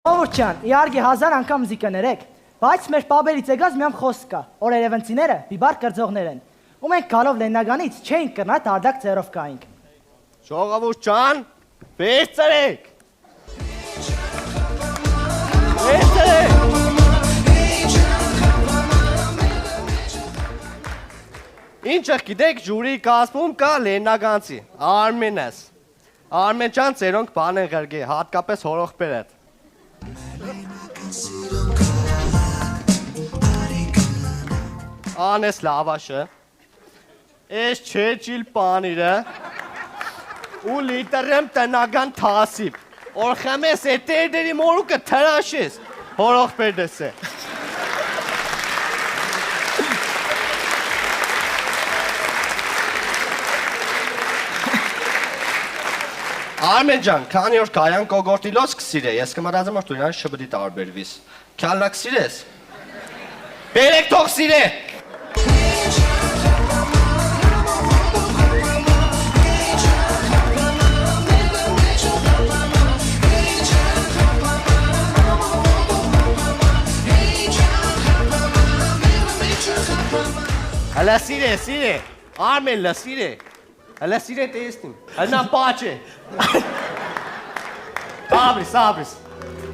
Ովորչյան, իհարկե 1000 անգամ զի կներեք, բայց մեր պաբերից եկած միամ խոսք կա, որ երևանցիները բիբար կրձողներ են, ու մենք գալով Լեննագանից չէինք կրնա տարդակ ձեռով կայինք։ Ժողովուրդ ջան, վերցրեք։ Վերցրեք։ Ինչը գիտեք, ջուրի կազմում կա Լեննագանցի, Արմենս։ Արմեն ջան, ծերոնք բան են ղրգի, հատկապես հորոխբեր հետ։ Անես լավաշը, ես չեջիլ պանիրը, ու լիտրեմ տնական թասիվ, օրխեմ ես էտերդերի մորուկը թրաշես, հորոխբեր դես է։ Արմեն ջան, քանի որ կայան կոգորտիլոց կսիրե, ես կմրածեմ, որ դու իրան շբդի տարբերվիս։ Քյալնա կսիրես։ Բերեք թող սիրե։ Հələ սիրե, սիրե, Արմեն լա սիրե, հələ սիրե տեսնիմ, հələ պաչ է։ Սաբրիս, սաբրիս։